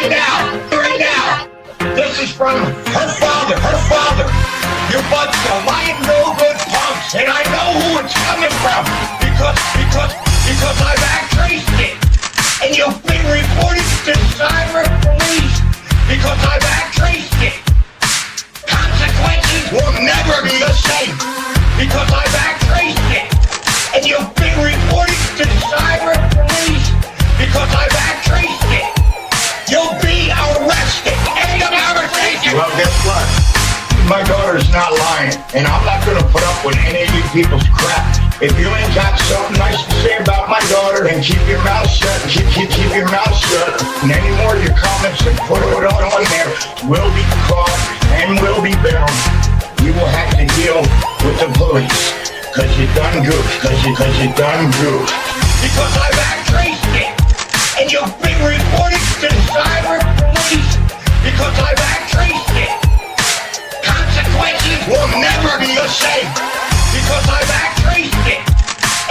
right now. This is from her father. You bunch of lying no good punks, and I know who it's coming from because I've traced it, and you've been reported to cyber police because I've traced it. Consequences will never be the same because I've traced it, and you've been reported to cyber police because I've traced it. You'll be arrested. End of conversation. Well, guess what? My daughter's not lying, and I'm not going to put up with any of you people's crap. If you ain't got something nice to say about my daughter, then keep your mouth shut. Keep your mouth shut. And any more of your comments and put it on there will be caught and will be bound. You will have to deal with the police, cause you done goofed. Cause you done goofed. Because I've traced it, and you've been reported to the cyber police because I've traced it. Consequences will never be the same because I've traced it,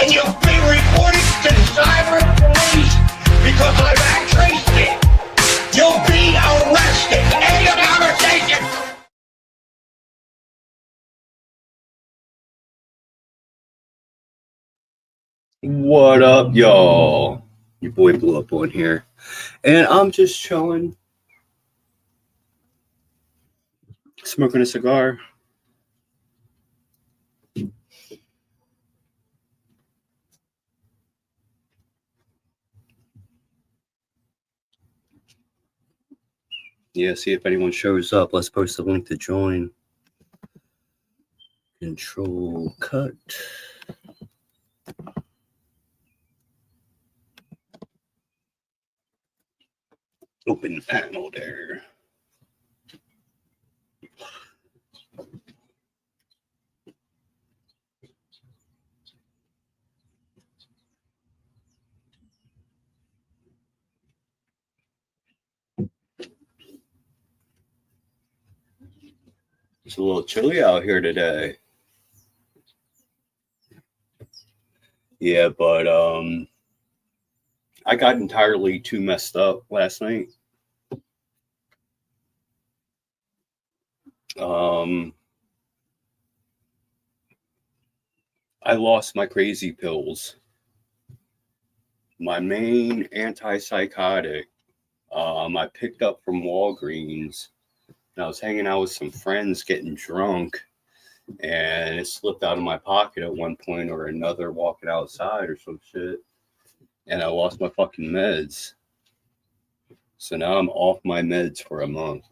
and you've been reported to the cyber police because I've traced it. You'll be arrested. End of conversation. What up, y'all? Your boy Blew Up on here, and I'm just chilling, smoking a cigar. Yeah, see if anyone shows up. Let's post a link to join. Control cut. Open panel there. It's a little chilly out here today. Yeah, but I got entirely too messed up last night. I lost my crazy pills. My main antipsychotic, I picked up from Walgreens. And I was hanging out with some friends getting drunk, and it slipped out of my pocket at one point or another walking outside or some shit. And I lost my fucking meds. So now I'm off my meds for a month.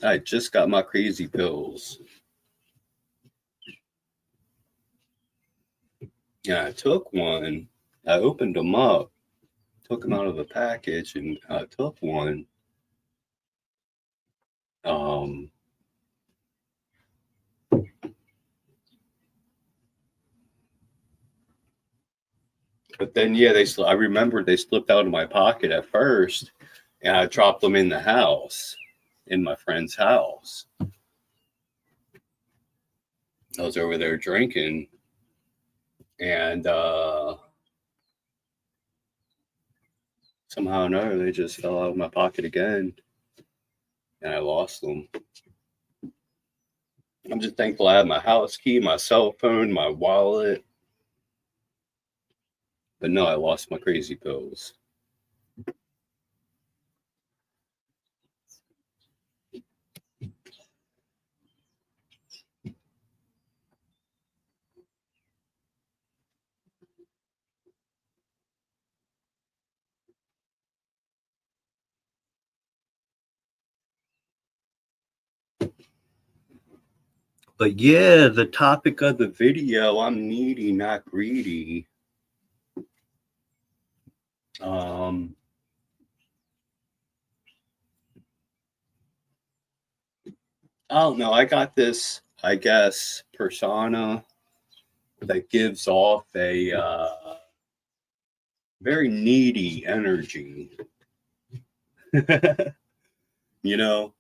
I just got my crazy pills. Yeah, I took one. I opened them up, took them out of the package, and I took one. But then, yeah, I remember they slipped out of my pocket at first, and I dropped them in the house, in my friend's house. I was over there drinking, and somehow or another, they just fell out of my pocket again, and I lost them. I'm just thankful I have my house key, my cell phone, my wallet. But no, I lost my crazy pills. But yeah, the topic of the video, I'm needy, not greedy. I don't know. I got this, I guess, persona that gives off a very needy energy. You know,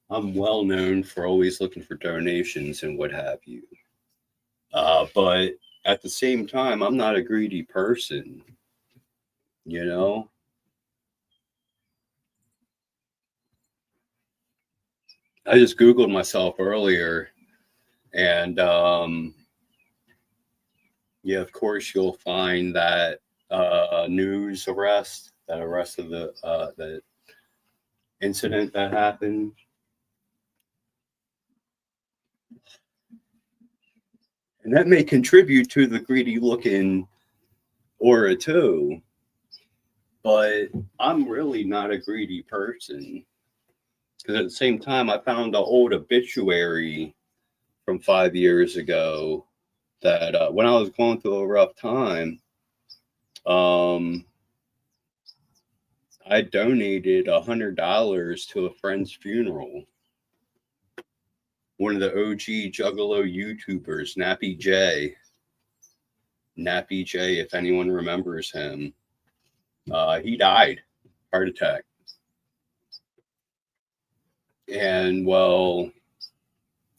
I'm well known for always looking for donations and what have you. But at the same time, I'm not a greedy person, you know? I just Googled myself earlier, and yeah, of course, you'll find that news arrest, that arrest of the incident that happened. And that may contribute to the greedy looking aura too, but I'm really not a greedy person. Because at the same time, I found an old obituary from 5 years ago that when I was going through a rough time, um, I donated $100 to a friend's funeral. One of the OG Juggalo YouTubers, Nappy J. Nappy J, if anyone remembers him, he died, heart attack. And well,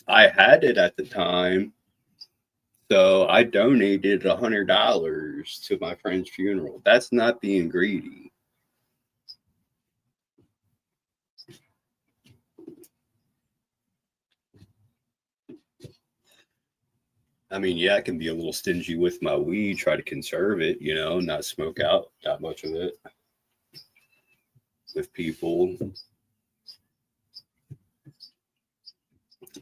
I had it at the time, so I donated $100 to my friend's funeral. That's not being greedy. I mean, yeah, I can be a little stingy with my weed, try to conserve it, not smoke out that much of it with people.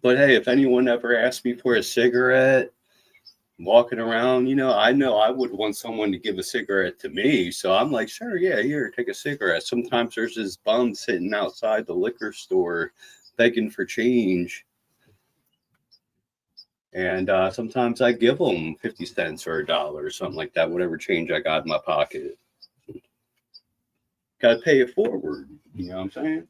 But hey, if anyone ever asked me for a cigarette, walking around, I know I would want someone to give a cigarette to me. So I'm like, sure, yeah, here, take a cigarette. Sometimes there's this bum sitting outside the liquor store begging for change. And sometimes I give them 50 cents or $1 or something like that, whatever change I got in my pocket. Got to pay it forward. You know what I'm saying?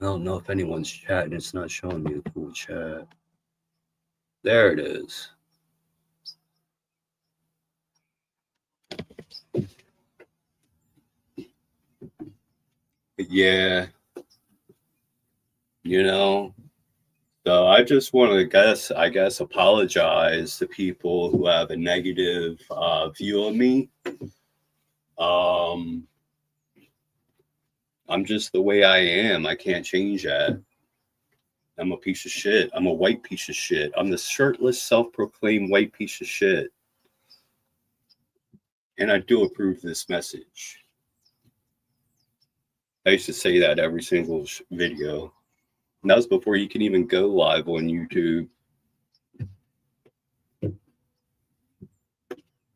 I don't know if anyone's chatting. It's not showing me a cool chat. There it is. Yeah. So I just want to I guess, apologize to people who have a negative view of me. I'm just the way I am. I can't change that. I'm a piece of shit. I'm a white piece of shit. I'm the shirtless, self-proclaimed white piece of shit. And I do approve this message. I used to say that every single video. And that was before you can even go live on YouTube.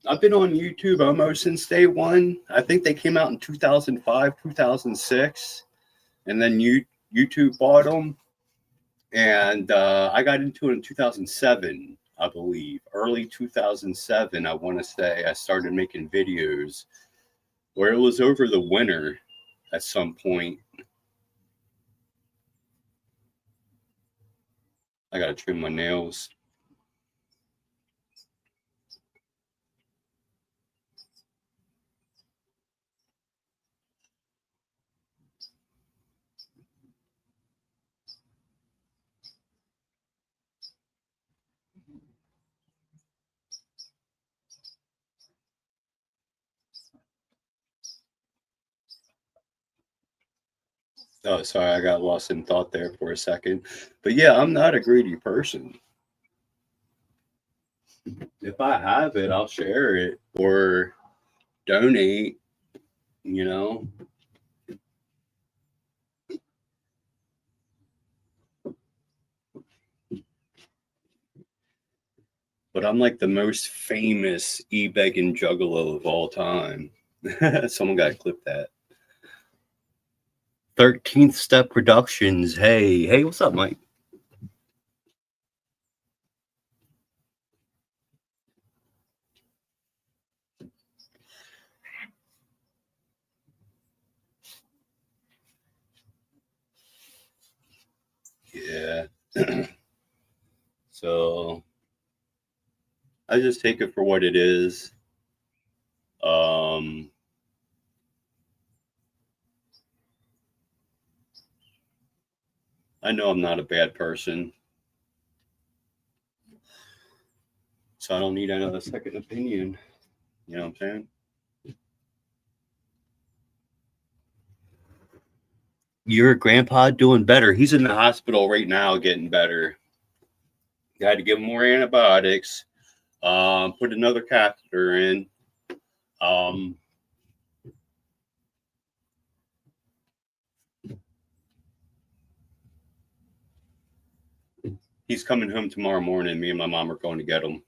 I've been on YouTube almost since day one. I think they came out in 2005, 2006. And then YouTube bought them. And I got into it in 2007, I believe. Early 2007, I want to say, I started making videos where it was over the winter at some point. I got to trim my nails. Oh, sorry, I got lost in thought there for a second. But yeah, I'm not a greedy person. If I have it, I'll share it or donate, you know. But I'm like the most famous e-begging juggalo of all time. Someone got to clip that. 13th Step Productions. Hey, what's up, Mike? Yeah. I just take it for what it is. I know I'm not a bad person, so I don't need another second opinion. You know what I'm saying? Your grandpa doing better. He's in the hospital right now getting better. I had to give him more antibiotics, put another catheter in. He's coming home tomorrow morning. Me and my mom are going to get him.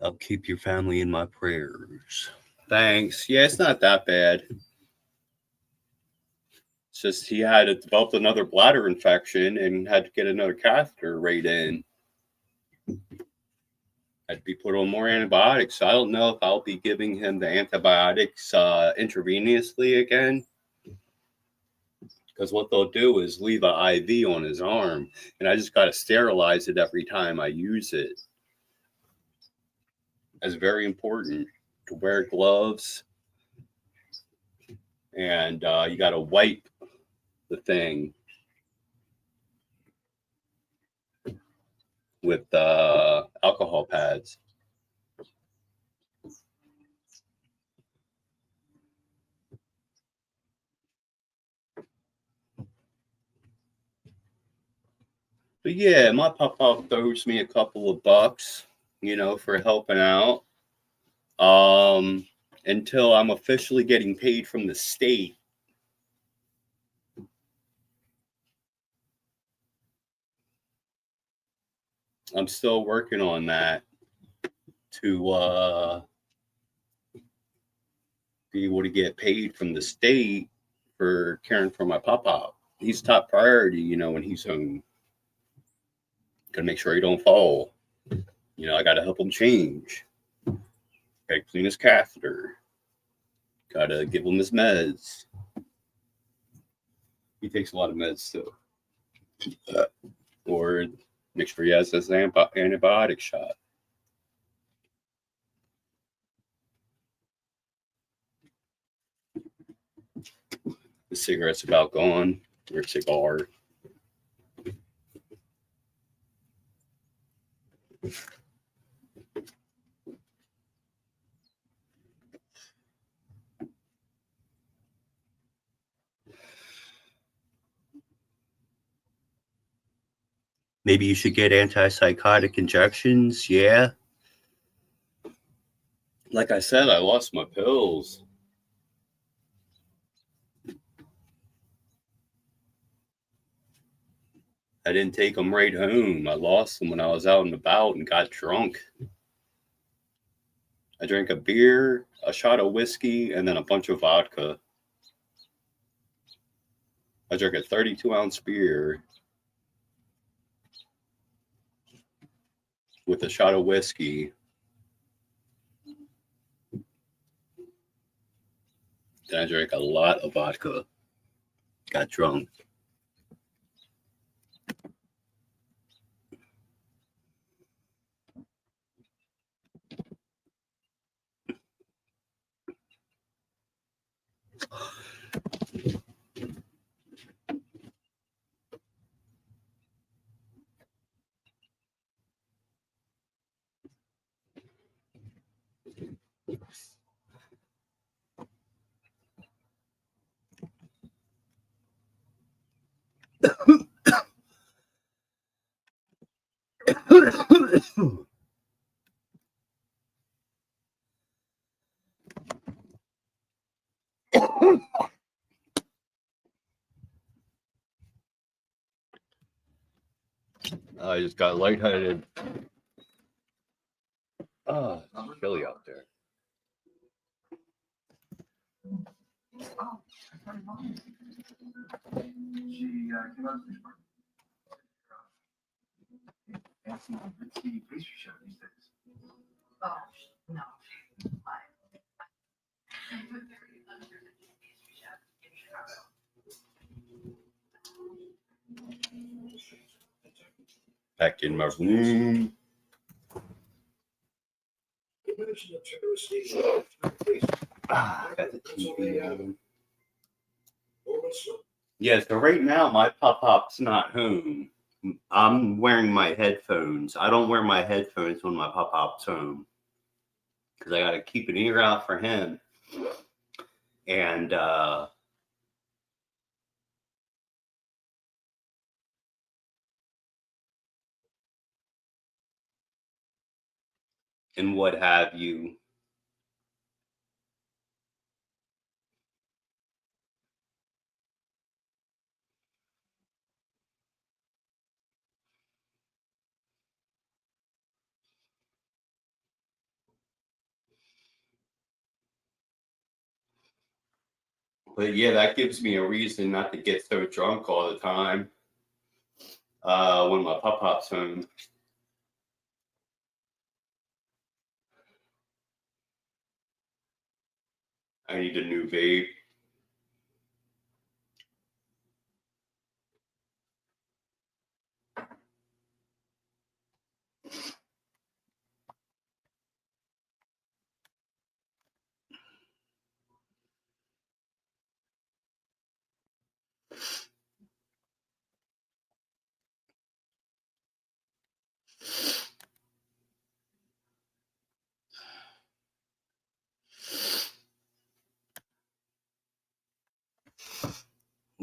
I'll keep your family in my prayers. Thanks. Yeah, it's not that bad. It's just he had developed another bladder infection and had to get another catheter right in. Had to be put on more antibiotics. I don't know if I'll be giving him the antibiotics intravenously again. Because what they'll do is leave an IV on his arm, and I just got to sterilize it every time I use it. It's very important to wear gloves, and you got to wipe the thing with alcohol pads. But yeah, my papa throws me a couple of bucks, for helping out. Until I'm officially getting paid from the state. I'm still working on that to be able to get paid from the state for caring for my papa. He's top priority, when he's home. Gotta make sure he don't fall. I gotta help him change. Gotta clean his catheter. Gotta give him his meds. He takes a lot of meds too. Or make sure he has his antibiotic shot. The cigarette's about gone. Or cigar. Maybe you should get antipsychotic injections. Yeah. Like I said, I lost my pills. I didn't take them right home. I lost them when I was out and about and got drunk. I drank a beer, a shot of whiskey, and then a bunch of vodka. I drank a 32-ounce beer with a shot of whiskey. Then I drank a lot of vodka. Got drunk. I just got lightheaded. Oh, it's chilly out there. She came out of the fancy pastry chef these days. Oh, no. Back in my room. Got the TV on. Yeah, so right now my pop-pop's not home. I'm wearing my headphones. I don't wear my headphones when my pop-pop's home because I got to keep an ear out for him. And what have you. But yeah, that gives me a reason not to get so drunk all the time when my pop-pop's home. I need a new vape.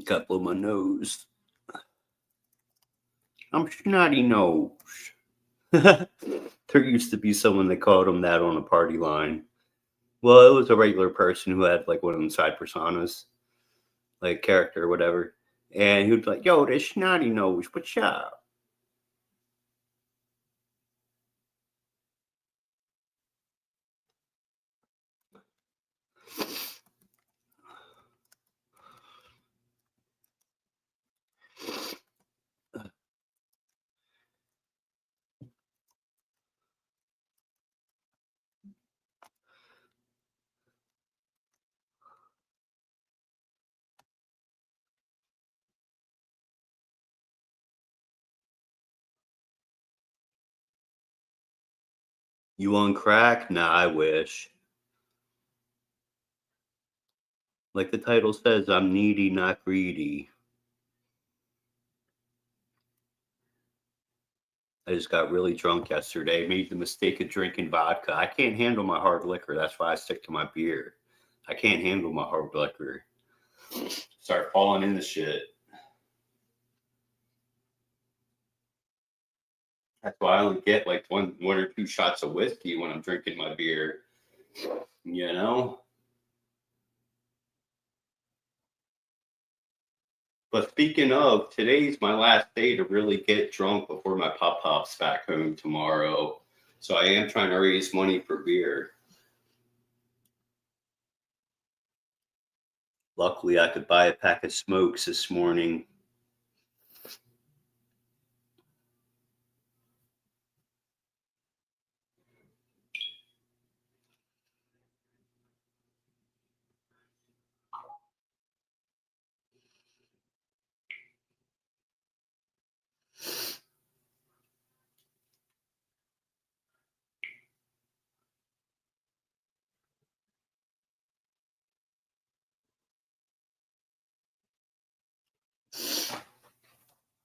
Got to blow my nose. I'm snotty nose. There used to be someone that called him that on a party line. Well, it was a regular person who had like one of them side personas, like character or whatever. And he would be like, yo, this snotty nose, what's up? You on crack? Nah, I wish. Like the title says, I'm needy, not greedy. I just got really drunk yesterday. Made the mistake of drinking vodka. I can't handle my hard liquor. That's why I stick to my beer. I can't handle my hard liquor. Start falling into shit. That's why I only get like one or two shots of whiskey when I'm drinking my beer. You know? But speaking of, today's my last day to really get drunk before my pop-pop's back home tomorrow. So I am trying to raise money for beer. Luckily, I could buy a pack of smokes this morning.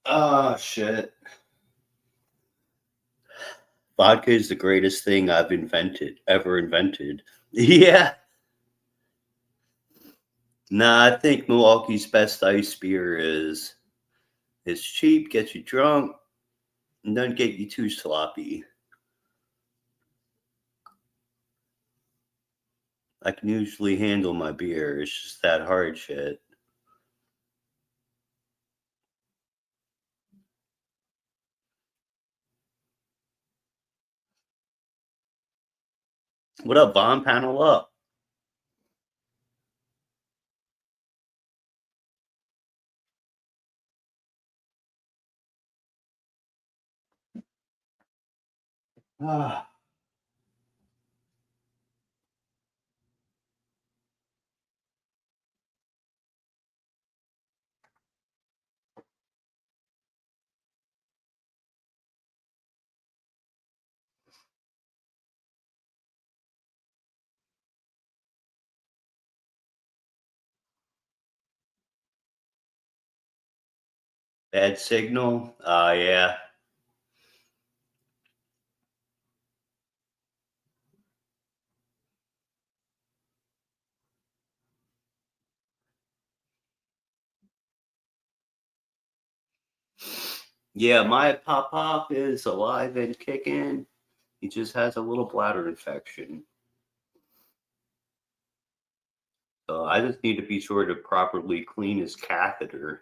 Ah, shit. Vodka is the greatest thing I've ever invented. Yeah. Nah, I think Milwaukee's best ice beer is it's cheap, gets you drunk, and doesn't get you too sloppy. I can usually handle my beer. It's just that hard shit. What up, Vaughn? Panel up. Ah. Bad signal? Yeah. Yeah, my pop is alive and kicking. He just has a little bladder infection. So I just need to be sure to properly clean his catheter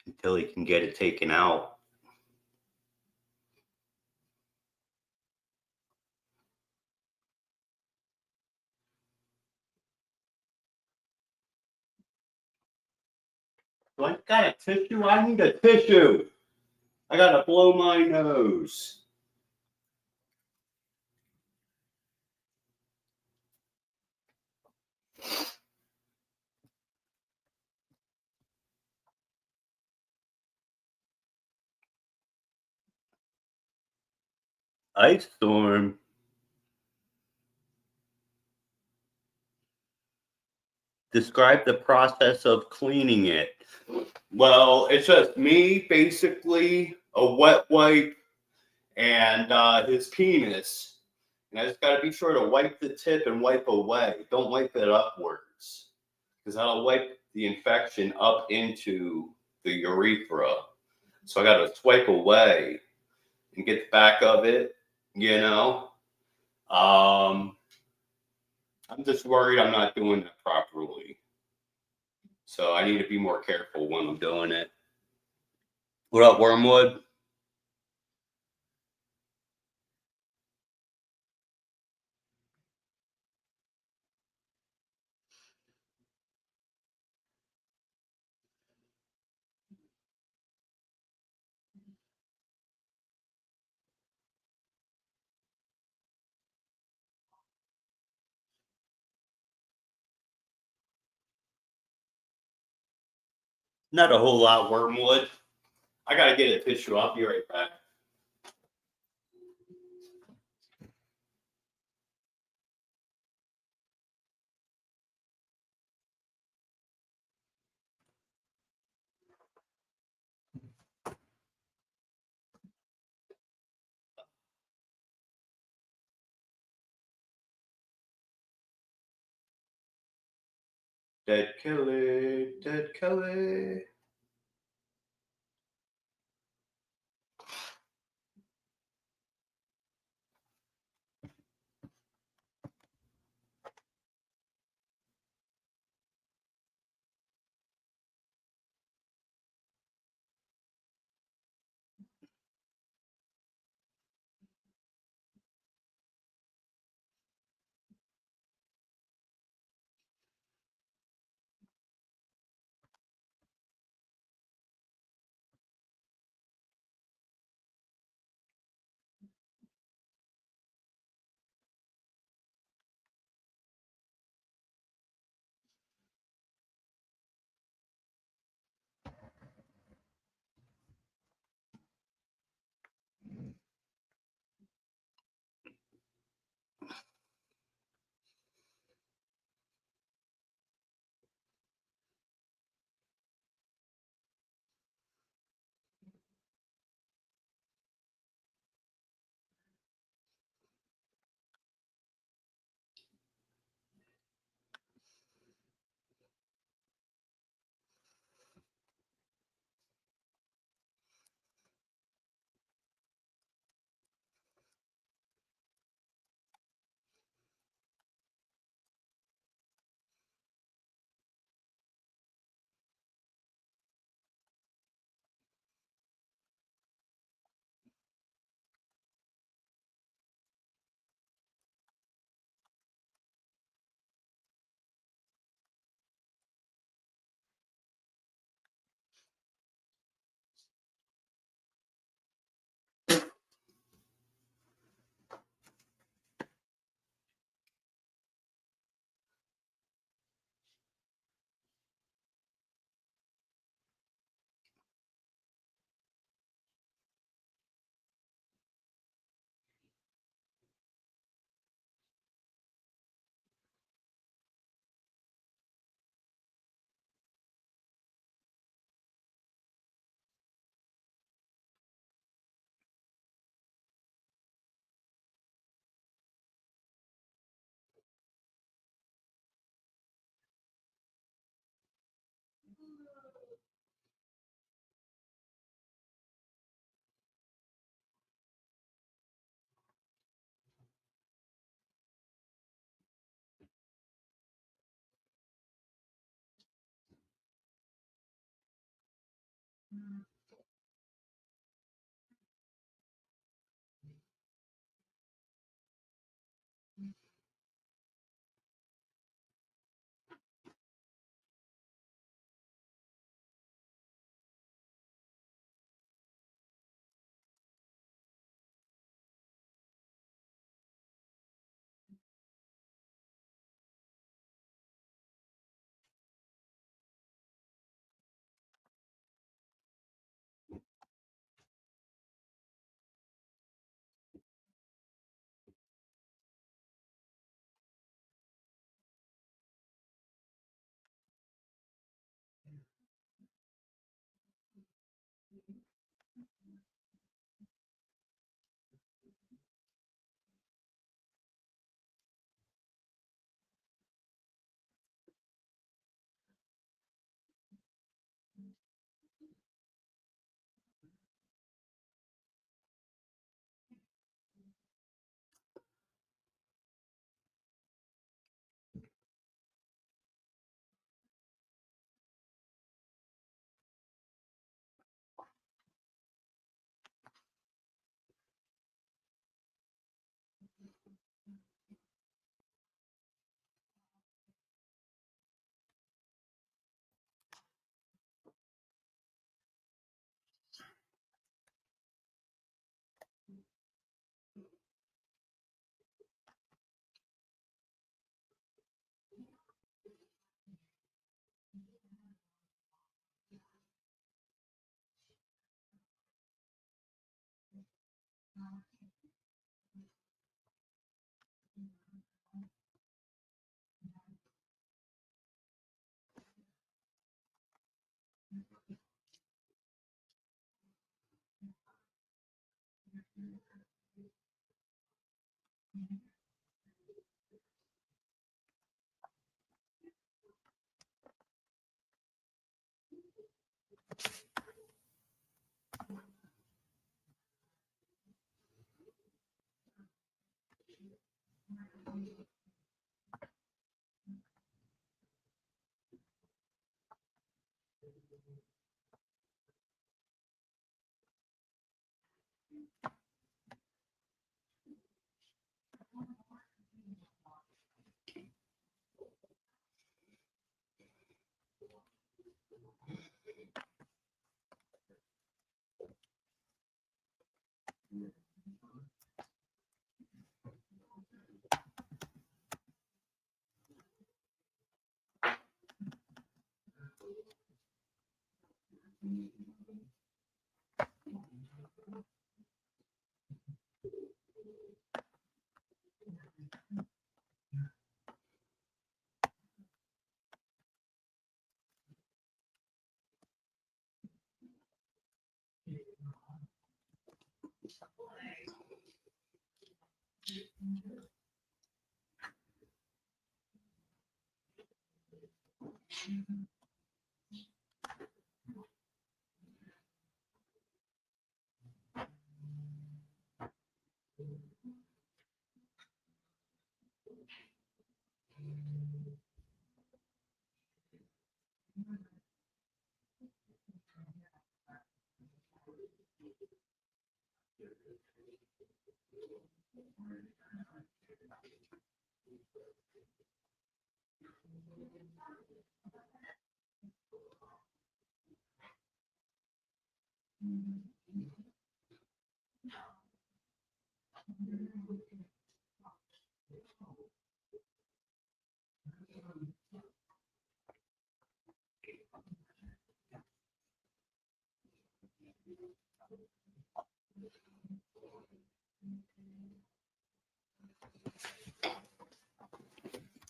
until he can get it taken out. Do I got a tissue? I need a tissue. I gotta blow my nose. Ice storm. Describe the process of cleaning it. Well, it's just me, basically, a wet wipe, and his penis. And I just got to be sure to wipe the tip and wipe away. Don't wipe it upwards, because that'll wipe the infection up into the urethra. So I got to swipe away and get the back of it, you know. I'm just worried I'm not doing it properly. So I need to be more careful when I'm doing it. What up, Wormwood? Not a whole lot, Wormwood. I gotta get a tissue. I'll be right back. Dead Kelly, Dead Kelly.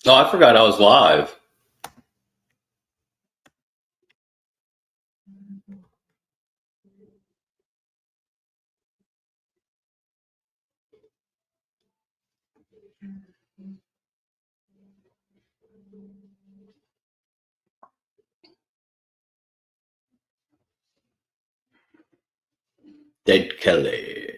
Oh, I forgot I was live. Dead Kelly.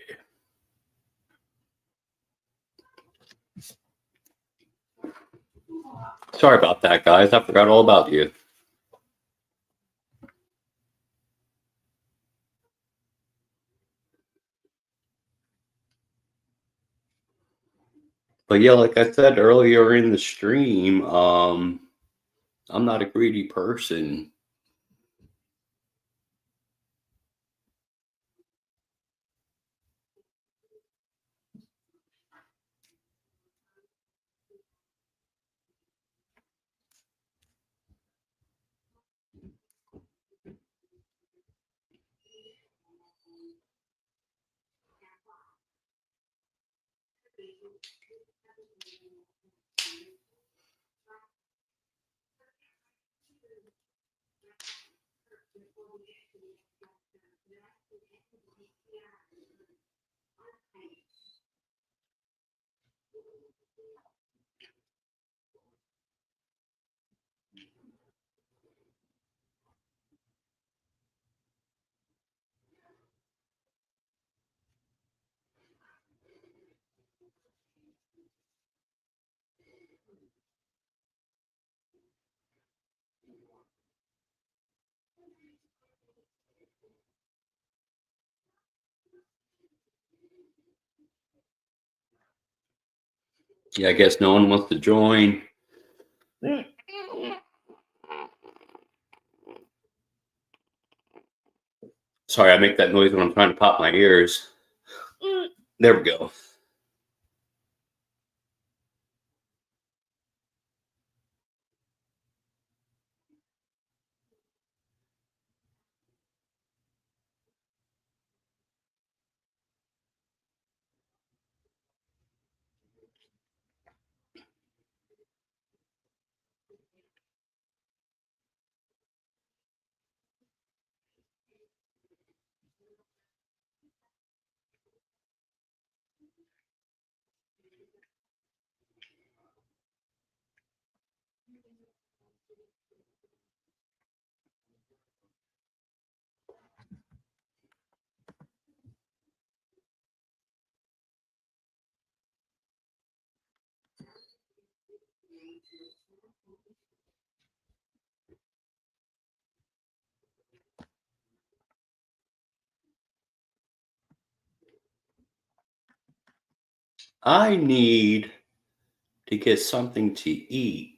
Sorry about that, guys. I forgot all about you. But yeah, like I said earlier in the stream, I'm not a greedy person. Yeah, I guess no one wants to join. Sorry, I make that noise when I'm trying to pop my ears. There we go. I need to get something to eat.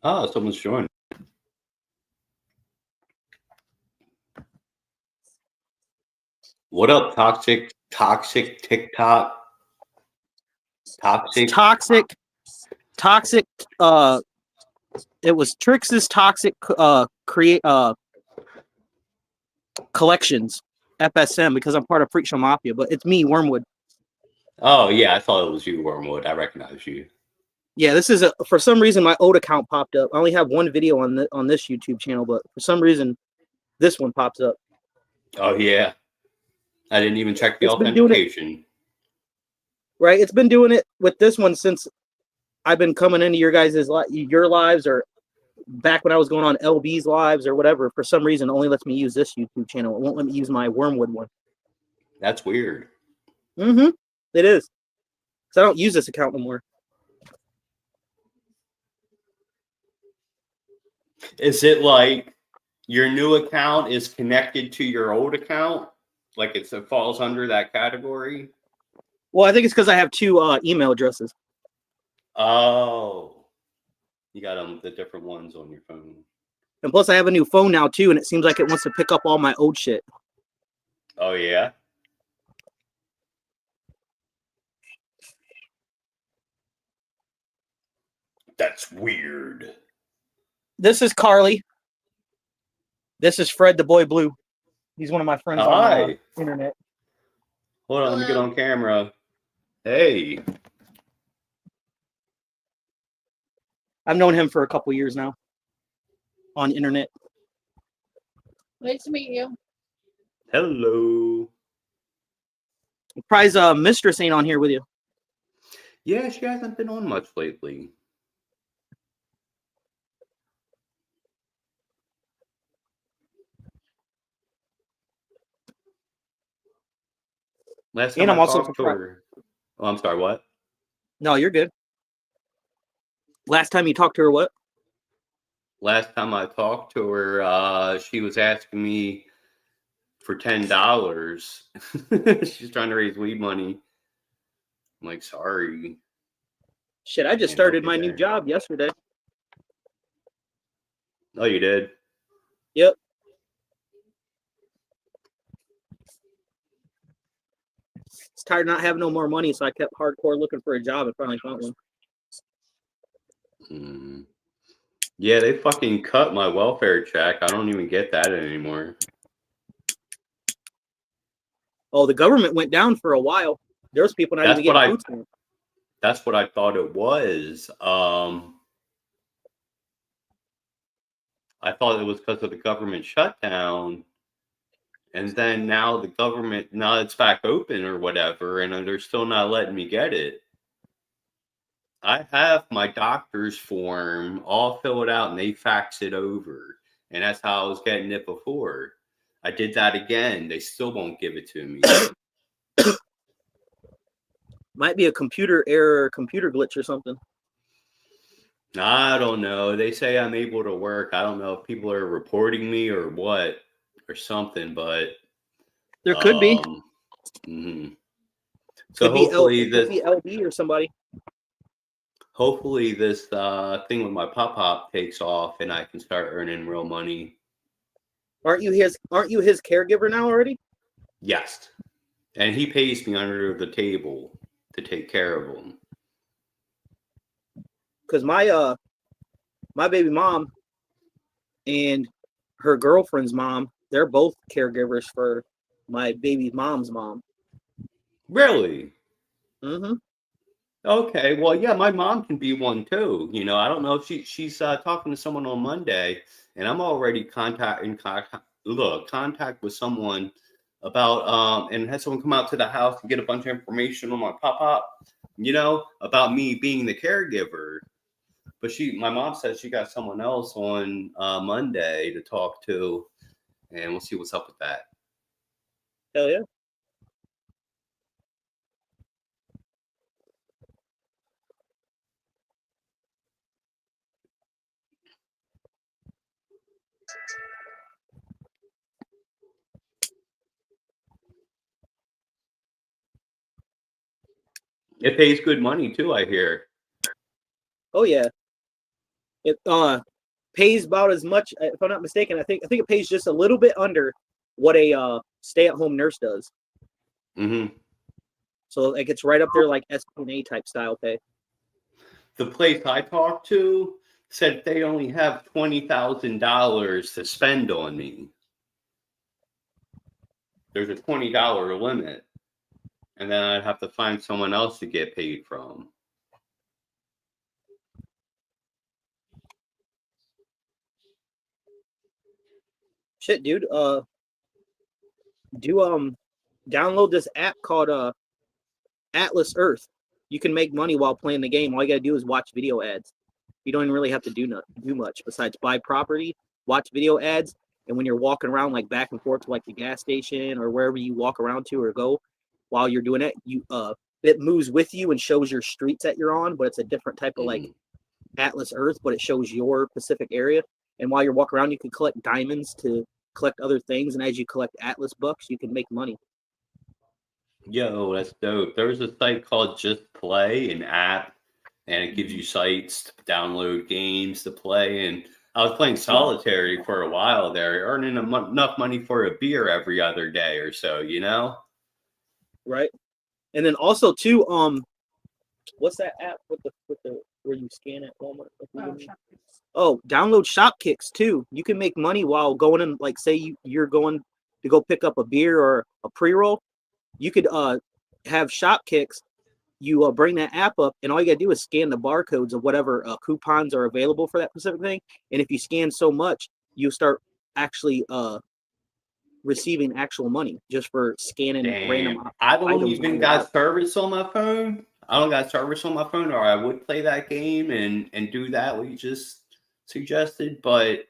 Oh, someone's joining. What up, toxic TikTok? Toxic. Toxic. It was Trix's toxic collections, FSM, because I'm part of Freak Show Mafia, but it's me, Wormwood. Oh yeah, I thought it was you, Wormwood. I recognize you. Yeah, this is for some reason my old account popped up. I only have one video on this YouTube channel, but for some reason this one pops up. Oh yeah, I didn't even check the It's been doing it. authentication. Right, it's been doing it with this one since I've been coming into your guys' your lives, or back when I was going on LB's lives or whatever. For some reason, it only lets me use this YouTube channel. It won't let me use my Wormwood one. That's weird. Mm-hmm. It is. So I don't use this account no more. Is it like your new account is connected to your old account? Like it falls under that category? Well, I think it's because I have two email addresses. Oh. You got the different ones on your phone. And plus, I have a new phone now, too, and it seems like it wants to pick up all my old shit. Oh, yeah? That's weird. This is Carly. This is Fred the Boy Blue. He's one of my friends on the internet. Hold on, let me get on camera. Hey. I've known him for a couple years now on internet. Nice to meet you. Hello. Prize Mistress ain't on here with you. Yeah, she hasn't been on much lately. Last time And I'm I also talked to her. Oh, I'm sorry, what? No, you're good. Last time you talked to her, what? Last time I talked to her, she was asking me for $10. She's trying to raise weed money. I'm like, sorry. Shit, I just started my new job yesterday. Oh, you did? Yep. It's tired of not having no more money, so I kept hardcore looking for a job and finally found one. Yeah, they fucking cut my welfare check. I don't even get that anymore. Oh, the government went down for a while. There's people not even getting food stamps. That's what I thought it was. I thought it was because of the government shutdown. And then now the government, now it's back open or whatever, and they're still not letting me get it. I have my doctor's form all filled out and they fax it over. And that's how I was getting it before. I did that again. They still won't give it to me. Might be a computer error or computer glitch or something. I don't know. They say I'm able to work. I don't know if people are reporting me or what or something, but there could be. So could hopefully could be LB or somebody. Hopefully this thing with my pop takes off and I can start earning real money. Aren't you his caregiver now already? Yes. And he pays me under the table to take care of him. Because my baby mom and her girlfriend's mom they're both caregivers for my baby mom's mom. Really? Mm-hmm. Okay. Well, yeah, my mom can be one too. You know, I don't know if she's talking to someone on Monday, and I'm already contact with someone about and had someone come out to the house to get a bunch of information on my pop, you know, about me being the caregiver. But my mom said she got someone else on Monday to talk to, and we'll see what's up with that. Hell yeah. It pays good money too, I hear. Oh yeah. It pays about as much, if I'm not mistaken. I think it pays just a little bit under what a stay-at-home nurse does. Mm-hmm. So like it's right up there like SPNA type style pay. The place I talked to said they only have $20,000 to spend on me. There's a $20 limit, and then I'd have to find someone else to get paid from. Shit, dude. Download this app called Atlas Earth. You can make money while playing the game. All you gotta do is watch video ads. You don't even really have to do much besides buy property, watch video ads, and when you're walking around like back and forth to like the gas station or wherever you walk around to or go, while you're doing it, it moves with you and shows your streets that you're on, but it's a different type of like Atlas Earth, but it shows your Pacific area. And while you're walking around, you can collect diamonds to collect other things, and as you collect Atlas bucks, you can make money. Yo, that's dope. There's a site called Just Play, an app, and it gives you sites to download games to play. And I was playing solitary for a while there, earning enough money for a beer every other day or so, you know? Right. And then also too, what's that app with the where you scan at Walmart? Download Shopkicks too. You can make money while going in, like say you're going to go pick up a beer or a pre-roll. You could have Shopkicks. You bring that app up, and all you gotta do is scan the barcodes of whatever coupons are available for that specific thing. And if you scan so much, you start actually receiving actual money just for scanning random. I don't even got service on my phone. I don't got service on my phone, or I would play that game and do that what you just suggested. But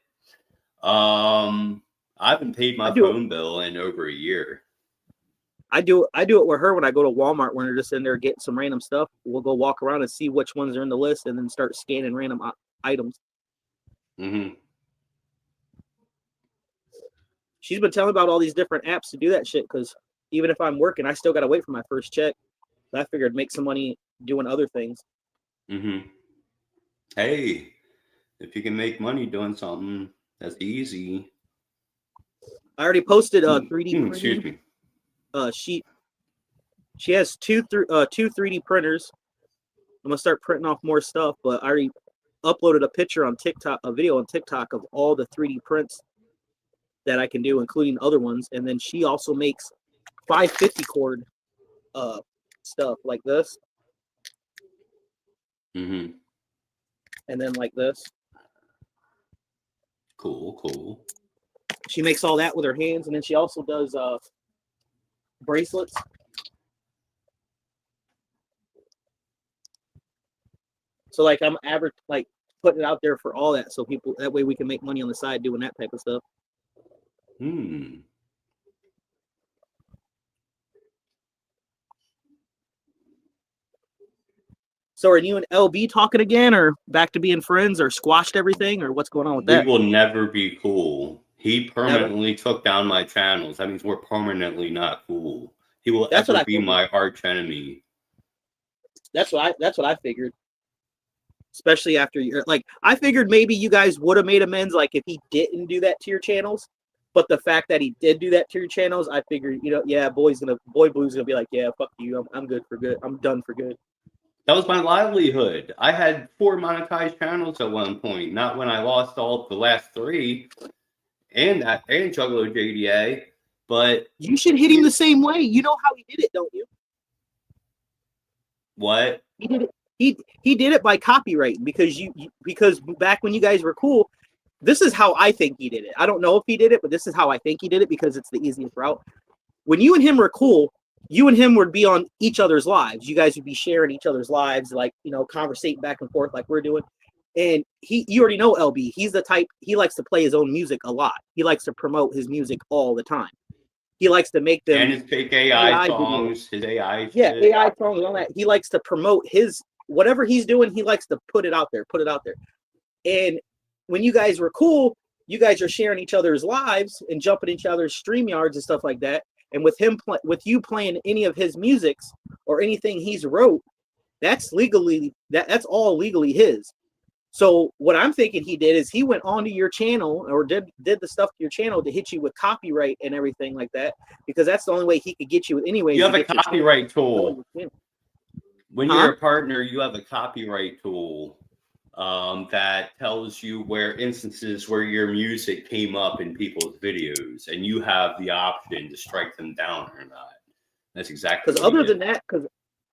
I haven't paid my phone bill in over a year. I do it with her when I go to Walmart when they're just in there getting some random stuff. We'll go walk around and see which ones are in the list, and then start scanning random items. Mm-hmm. She's been telling about all these different apps to do that shit, because even if I'm working, I still got to wait for my first check. I figured make some money doing other things. Mm-hmm. Hey, if you can make money doing something that's easy. I already posted 3D printing. Excuse me. She has two 3D printers. I'm gonna start printing off more stuff, but I already uploaded a video on TikTok of all the 3D prints that I can do, including other ones. And then she also makes 550 cord stuff like this. Mm-hmm. And then like this. Cool. She makes all that with her hands, and then she also does bracelets. So like I'm average like putting it out there for all that, so people that way we can make money on the side doing that type of stuff. So are you and LB talking again, or back to being friends, or squashed everything, or what's going on with that? We will never be cool. He permanently took down my channels. That means we're permanently not cool. He will ever be my arch enemy. That's what I figured. Especially after you're like, I figured maybe you guys would have made amends, like if he didn't do that to your channels. But the fact that he did do that to your channels, I figured, Boy Blue's gonna be like, yeah, fuck you, I'm good for good. I'm done for good. That was my livelihood. I had 4 monetized channels at one point. Not when I lost all the last 3. and Juggalo JDA, but You should hit him the same way. You know how he did it, don't you? what? He did it. He did it by copyright because because back when you guys were cool, this is how I think he did it. I don't know if he did it, but this is how I think he did it because it's the easiest route. When you and him were cool, you and him would be on each other's lives. You guys would be sharing each other's lives, like, you know, conversating back and forth like we're doing. And you already know LB. He's the type, he likes to play his own music a lot. He likes to promote his music all the time. He likes to make them And his fake AI videos. songs, his AI Yeah, shit. AI songs and all that. He likes to promote his whatever he's doing. He likes to put it out there. And when you guys were cool, you guys are sharing each other's lives and jumping each other's stream yards and stuff like that. And with him, with you playing any of his musics or anything he's wrote, that's legally that's all legally his. So what I'm thinking he did is he went onto your channel or did the stuff to your channel to hit you with copyright and everything like that, because that's the only way he could get you anyway. You have a copyright tool. When Huh? you're a partner, you have a copyright tool that tells you where instances where your music came up in people's videos, and you have the option to strike them down or not. That's exactly Because what he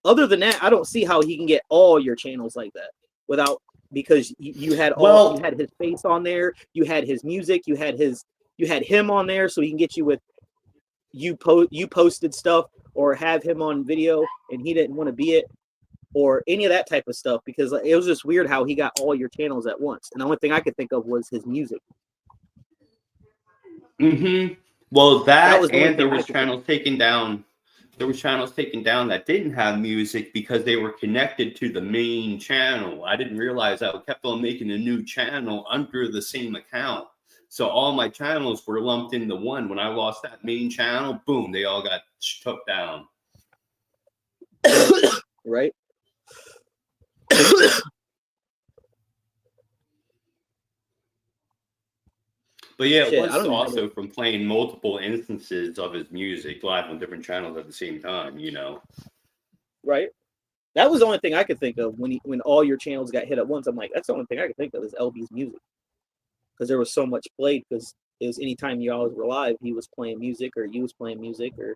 other than that, I don't see how he can get all your channels like that without, because you had Well- you had his face on there, you had his music, you had him on there, so he can get you with you posted stuff or have him on video and he didn't want to be it or any of that type of stuff, because it was just weird how he got all your channels at once. And the only thing I could think of was his music. Mm-hmm. Well, that was the only and there thing I was could channels taken down. There was channels taken down that didn't have music because they were connected to the main channel. I didn't realize I kept on making a new channel under the same account. So all my channels were lumped into one. When I lost that main channel, boom, they all got took down. Right? But yeah, it Shit, I was don't even also from playing multiple instances of his music live on different channels at the same time, you know. Right? That was the only thing I could think of when all your channels got hit at once. I'm like, that's the only thing I could think of is LB's music. Because there was so much played, because it was anytime you always were live, he was playing music or you was playing music, or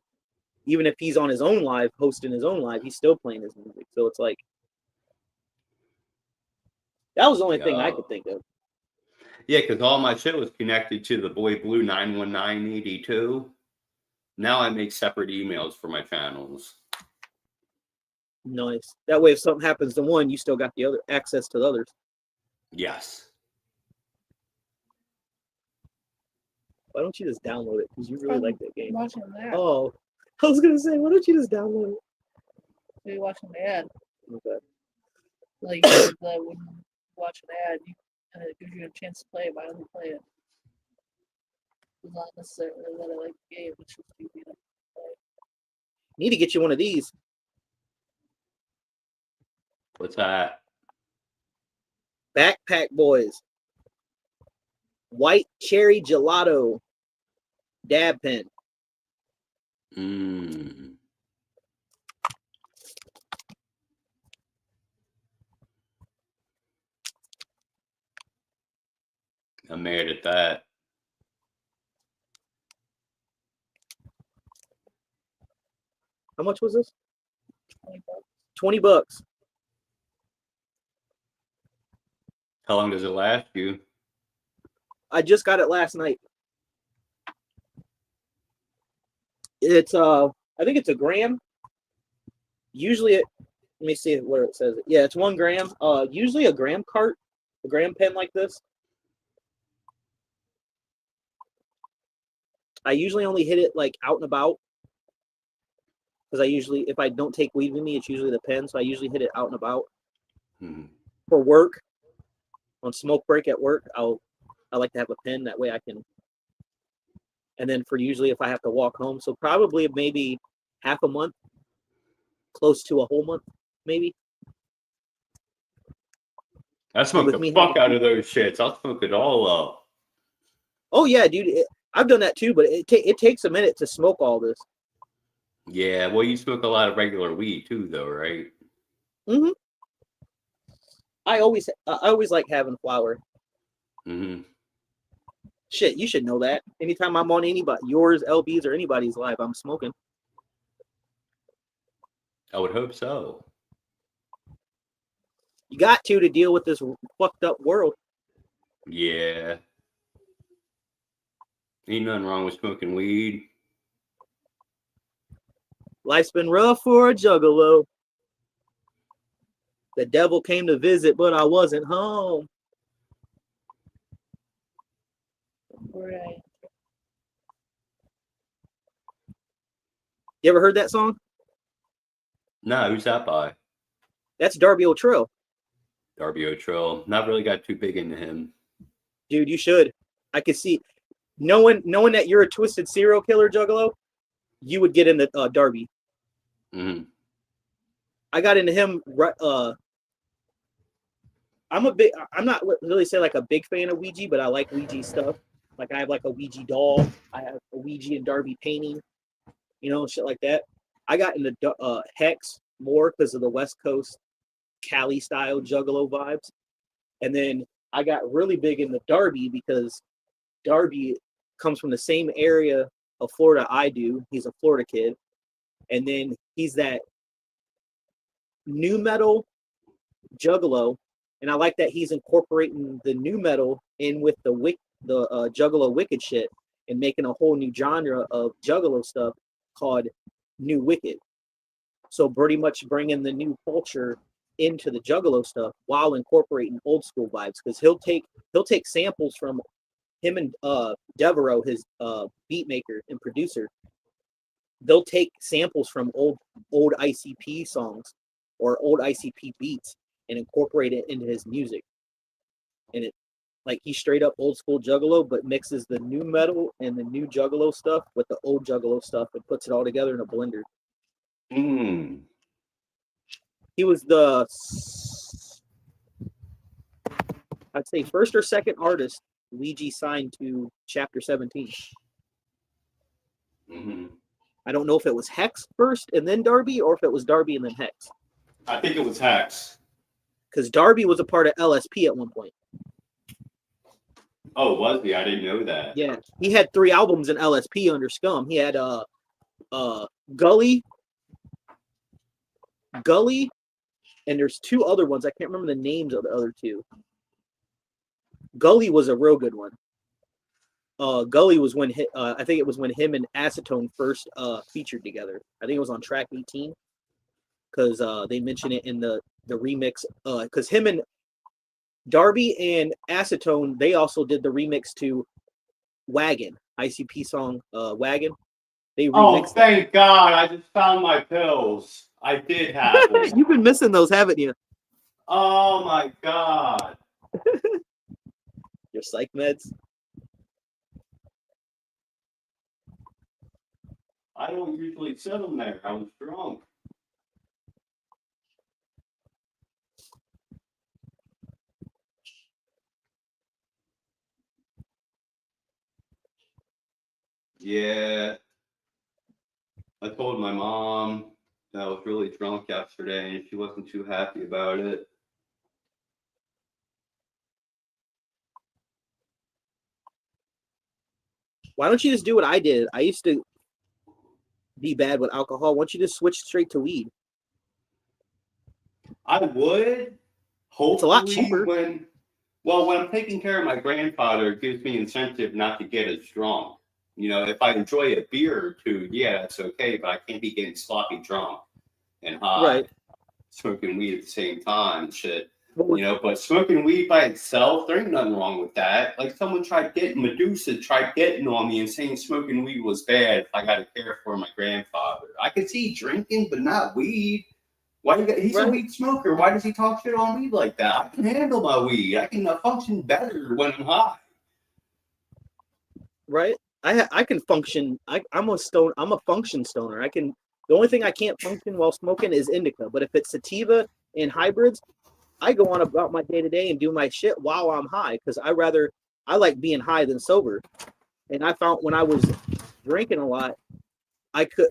even if he's on his own live, hosting his own live, he's still playing his music. So it's like, that was the only thing I could think of. Yeah, because all my shit was connected to the Boy Blue 91982. Now I make separate emails for my channels. Nice. That way, if something happens to one, you still got the other access to the others. Yes. Why don't you just download it? Because you really like that game. Watching that. Oh, I was gonna say, why don't you just download it? You're watching the ad. Okay. Like when you watch an ad, and it gives you a chance to play it, but I only play it. It's not necessarily that I like the game, it's just you know. Need to get you one of these. What's that? Backpack Boys. White cherry gelato dab pen. Mm. I'm mad at that. How much was this? $20. $20. How long does it last you? I just got it last night. It's I think it's a gram. Usually let me see where it says it. Yeah, it's 1 gram. Usually a gram cart, a gram pen like this. I usually only hit it like out and about. Because I usually, if I don't take weed with me, it's usually the pen. So I usually hit it out and about. Hmm. For work, on smoke break at work, I like to have a pen. That way I can. And then for usually if I have to walk home. So probably maybe half a month, close to a whole month, maybe. I smoke With the me fuck having- out of those shits. I'll smoke it all up. Oh yeah, dude. I've done that too, but it takes a minute to smoke all this. Yeah, well, you smoke a lot of regular weed too, though, right? Mm-hmm. I always like having flour. Mm-hmm. Shit, you should know that. Anytime I'm on anybody, yours, LB's, or anybody's live, I'm smoking. I would hope so. You got to deal with this fucked up world. Yeah. Ain't nothing wrong with smoking weed. Life's been rough for a juggalo. The devil came to visit, but I wasn't home. Right. You ever heard that song? Nah, who's that by? That's Darby O'Trill. Darby O'Trill. Not really got too big into him. Dude, you should. I could see. Knowing that you're a twisted serial killer juggalo, you would get into Darby. Mm-hmm. I got into him. I'm not really say like a big fan of Ouija, but I like Ouija stuff. Like I have like a Ouija doll. I have a Ouija and Darby painting, shit like that. I got into Hex more because of the West Coast Cali style juggalo vibes. And then I got really big into Darby because Darby comes from the same area of Florida I do. He's a Florida kid. And then he's that new metal juggalo. And I like that he's incorporating the new metal in with the juggalo wicked shit and making a whole new genre of juggalo stuff called New Wicked. So pretty much bringing the new culture into the juggalo stuff while incorporating old school vibes, because he'll take samples from him and Devereaux, his beat maker and producer. They'll take samples from old ICP songs or old ICP beats and incorporate it into his music. And it like he's straight up old school juggalo, but mixes the new metal and the new juggalo stuff with the old juggalo stuff and puts it all together in a blender. Mm. He was the, I'd say, first or second artist Ouija signed to Chapter 17. Mm-hmm. I don't know if it was Hex first and then Darby, or if it was Darby and then Hex. I think it was Hex. Because Darby was a part of LSP at one point. Oh, was he? I didn't know that. Yeah, he had 3 albums in LSP under Scum. He had Gully, and there's 2 other ones. I can't remember the names of the other 2. Gully was a real good one. Gully was when I think it was when him and Acetone first featured together. I think it was on track 18 because they mention it in the remix. Because him and Darby and Acetone, they also did the remix to Wagon, ICP song Wagon. They remixed. Oh, thank God! I just found my pills. I did have them. You've been missing those, haven't you? Oh my God! Your psych meds. I don't usually sit them there. I was drunk. Yeah. I told my mom that I was really drunk yesterday and she wasn't too happy about it. Why don't you just do what I did? I used to be bad with alcohol. Why don't you just switch straight to weed? I would. Hopefully, It's a lot cheaper. when I'm taking care of my grandfather, it gives me incentive not to get as drunk. If I enjoy a beer or 2, yeah, that's okay, but I can't be getting sloppy drunk and high, Right. smoking weed at the same time and shit. But smoking weed by itself, there ain't nothing wrong with that. Like Medusa tried getting on me and saying smoking weed was bad if I got to care for my grandfather. I could see drinking, but not weed. He's a weed smoker. Why does he talk shit on weed like that? I can handle my weed. I can function better when I'm high. Right. I can function. I'm a function stoner. The only thing I can't function while smoking is indica. But if it's sativa and hybrids, I go on about my day to day and do my shit while I'm high because I like being high than sober. And I found when I was drinking a lot,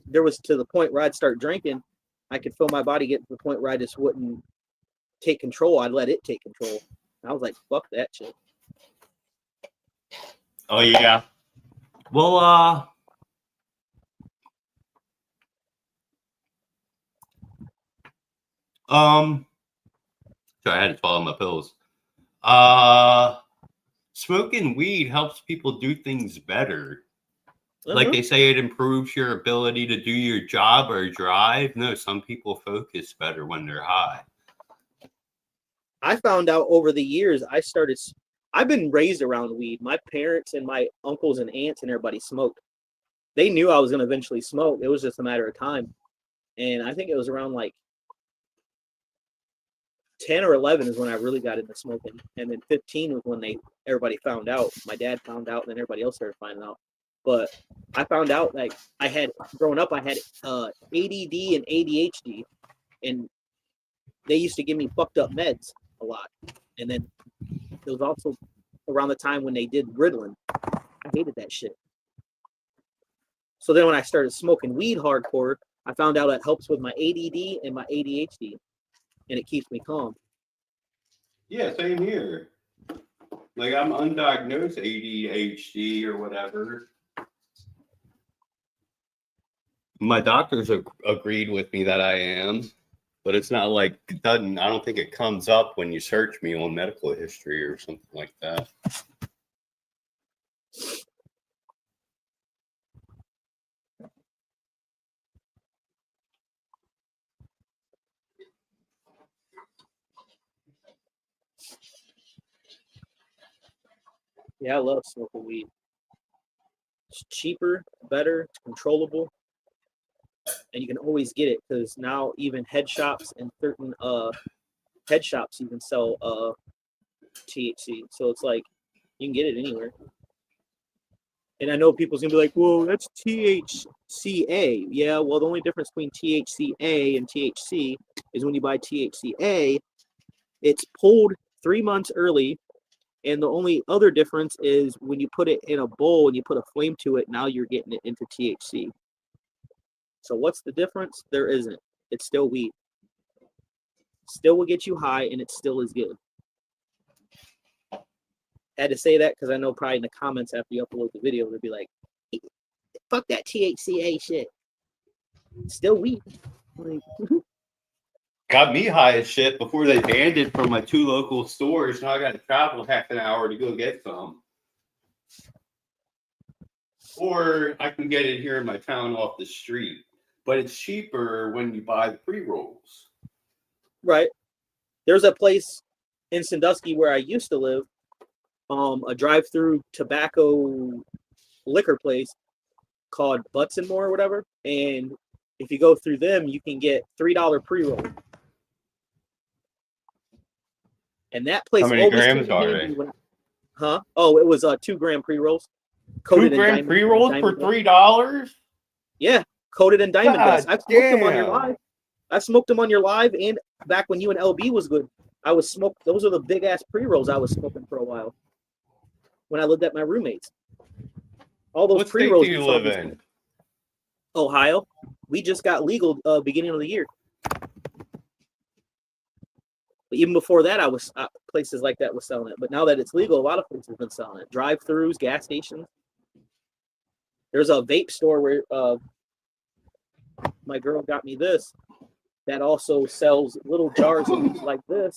there was to the point where I'd start drinking, I could feel my body get to the point where I just wouldn't take control. I'd let it take control. And I was like, fuck that shit. Oh yeah. Well, sorry, I had to swallow my pills. Smoking weed helps people do things better. Like they say, it improves your ability to do your job or drive. No, some people focus better when they're high. I found out over the years, I've been raised around weed. My parents and my uncles and aunts and everybody smoked. They knew I was going to eventually smoke. It was just a matter of time. And I think it was around like 10 or 11 is when I really got into smoking. And then 15 was when everybody found out. My dad found out, and then everybody else started finding out. But I found out, like, growing up, I had ADD and ADHD. And they used to give me fucked up meds a lot. And then it was also around the time when they did Ritalin. I hated that shit. So then when I started smoking weed hardcore, I found out it helps with my ADD and my ADHD, and it keeps me calm. Yeah, same here. Like I'm undiagnosed ADHD or whatever. My doctors agreed with me that I am, but it's not like I don't think it comes up when you search me on medical history or something like that. Yeah, I love smoking weed. It's cheaper, better, it's controllable, and you can always get it because now even head shops and certain head shops even sell THC. So it's like you can get it anywhere. And I know people's gonna be like, "Well, that's THCA." Yeah, well, the only difference between THCA and THC is when you buy THCA, it's pulled 3 months early. And the only other difference is when you put it in a bowl and you put a flame to it, now you're getting it into THC. So what's the difference? There isn't. It's still weed. Still will get you high, and it still is good. Had to say that because I know probably in the comments after you upload the video, they'll be like, fuck that THCA shit. It's still weed. Like, Got me high as shit before they banned it from my 2 local stores. Now I got to travel half an hour to go get some. Or I can get it here in my town off the street. But it's cheaper when you buy the pre-rolls. right. There's a place in Sandusky where I used to live, a drive-through tobacco liquor place called Butts and More or whatever. And if you go through them, you can get $3 pre-roll. And that place How many always grams came in are handy they? Huh? Oh, it was 2 gram pre-rolls. 2 gram pre-rolls for $3? Yeah, coated in diamond dust. God I've smoked them on your damn. live. I've smoked them on your live, and back when you and LB was good, I was smoked. Those are the big ass pre-rolls I was smoking for a while when I lived at my roommates. All those What state pre-rolls. do you live in? Ohio. We just got legal beginning of the year. But even before that, I was places like that was selling it. But now that it's legal, a lot of places have been selling it. Drive-throughs, gas stations. There's a vape store where my girl got me this that also sells little jars of weed like this.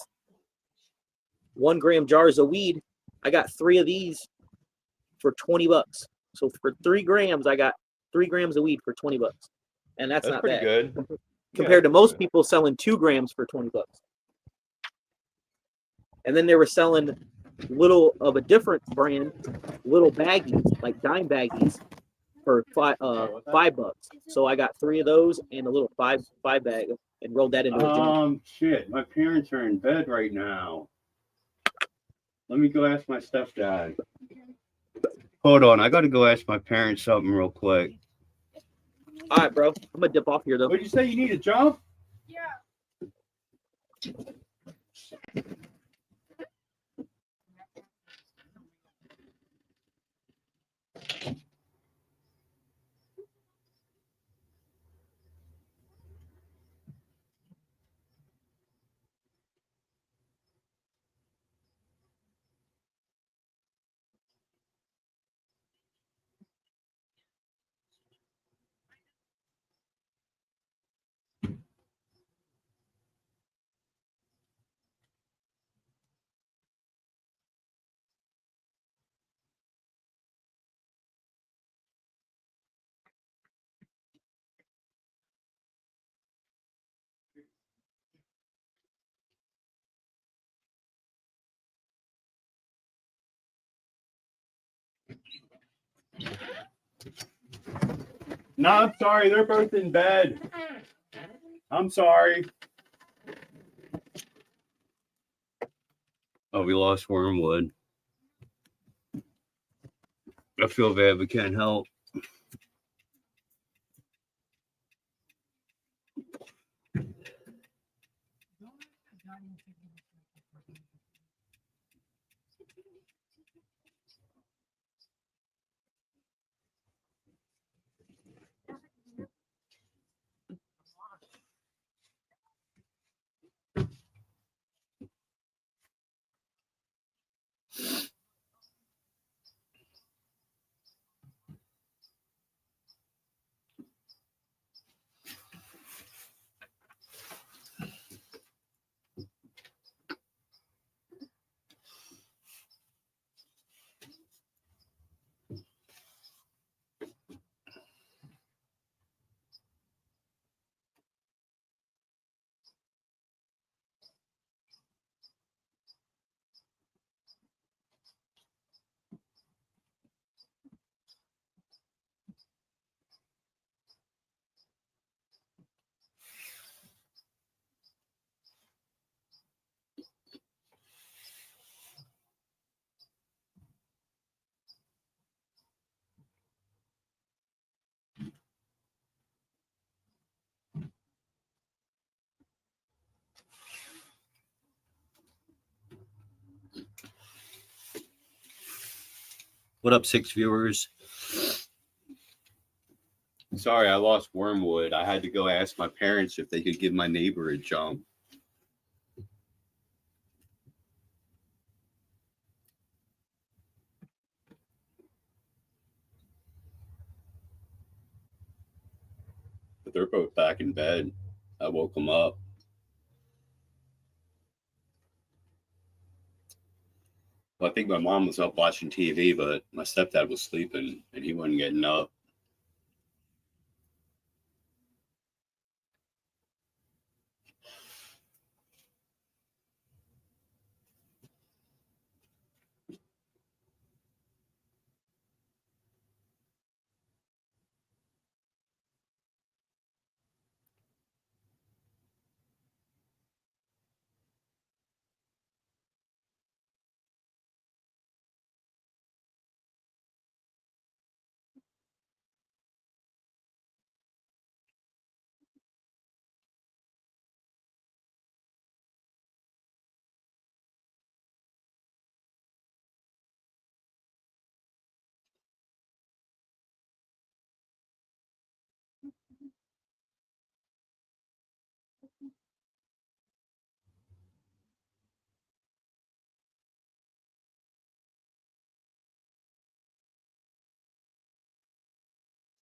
1 gram jars of weed. I got 3 of these for $20. So for 3 grams, I got 3 grams of weed for $20. And that's not pretty bad. good. Compared to most people selling 2 grams for $20. And then they were selling little of a different brand, little baggies, like dime baggies, for $5. So I got 3 of those and a little five bag and rolled that into a joint. Shit. My parents are in bed right now. Let me go ask my stepdad. Hold on. I got to go ask my parents something real quick. All right, bro. I'm going to dip off here, though. What'd you say? You need a jump? No, I'm sorry. They're both in bed. I'm sorry. Oh, we lost Wormwood. I feel bad, but can't help. What up, 6 viewers? Sorry, I lost Wormwood. I had to go ask my parents if they could give my neighbor a jump. But they're both back in bed. I woke them up. Well, I think my mom was up watching TV, but my stepdad was sleeping and he wasn't getting up.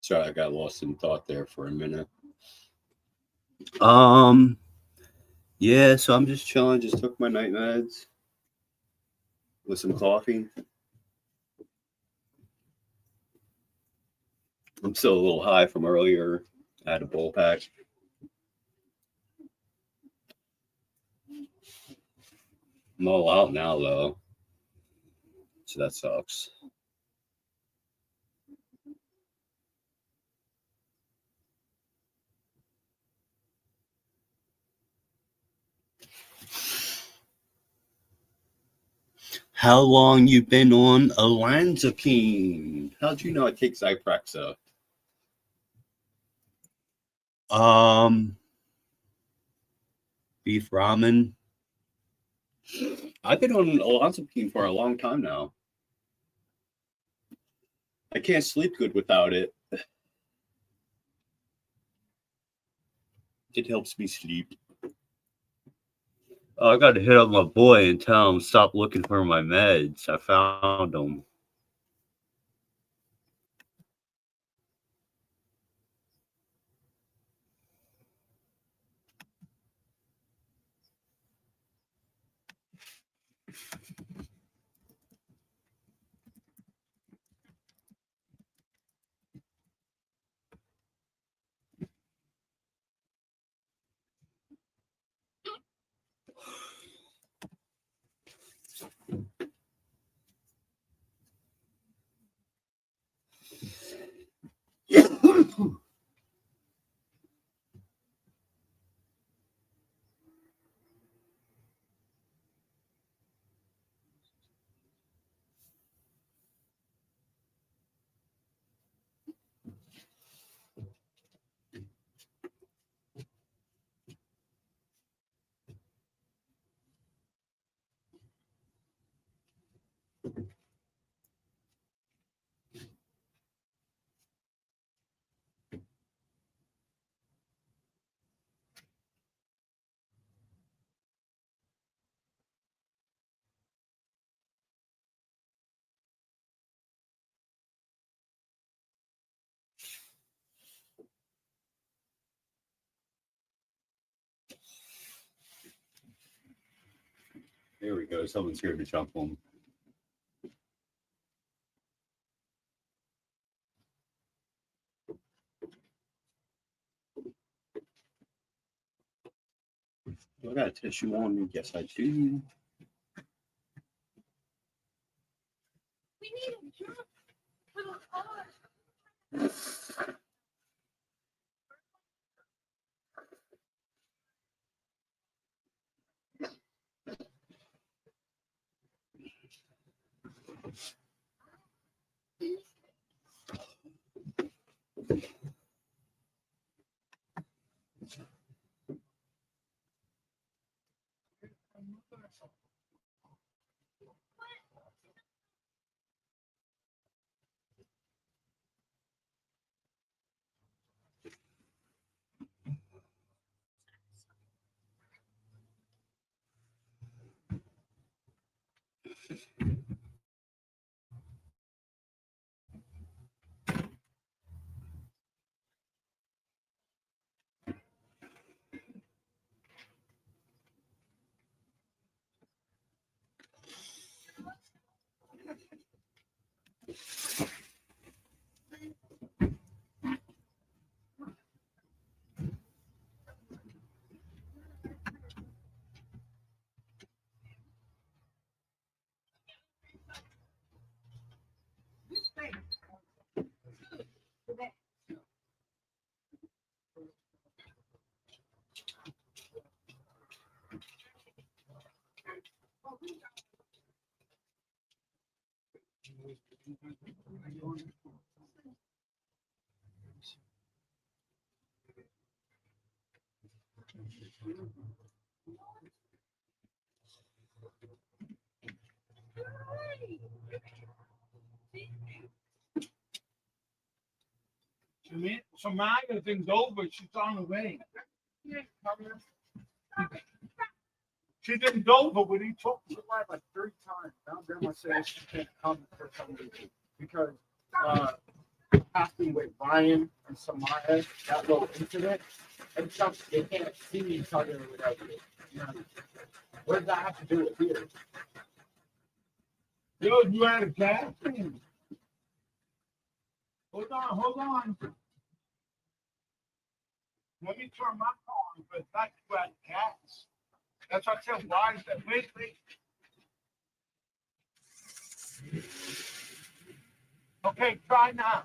Sorry, I got lost in thought there for a minute. Yeah, so I'm just chilling, just took my night meds with some coffee. I'm still a little high from earlier. I had a bowl pack. I'm all out now, though. So that sucks. How long you been on olanzapine? How'd you know I take Zyprexa? Beef ramen. I've been on olanzapine for a long time now. I can't sleep good without it. It helps me sleep. Oh, I got to hit up my boy and tell him stop looking for my meds. I found them. There we go. Someone's here to jump on. I got a tissue on me. Yes, I do. We need a jump for the car. So Maya thing's over. She's on the way. She's in Dover, but he talked to her like 3 times. Now Grandma says she can't come for some reason because happened with Ryan and Samaya, that little incident, and stuff. They can't see each other or whatever. You know, what does that have to do with here? Yo, you had a gas? Hold on. Let me turn my car on, but not you had gas. That's what I said. Why is that? Wait. Okay, try now.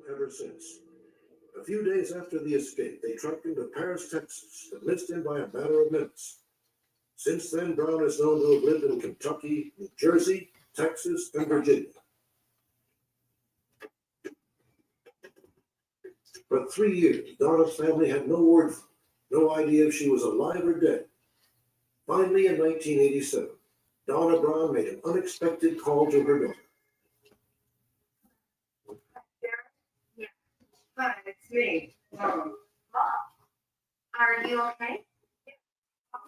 ever since. A few days after the escape, they trucked him to Paris, Texas, and missed him by a matter of minutes. Since then, Brown is known to have lived in Kentucky, New Jersey, Texas, and Virginia. For 3 years, Donna's family had no word from her, no idea if she was alive or dead. Finally, in 1987, Donna Brown made an unexpected call to her daughter. Hi, it's me. Mom, are you okay?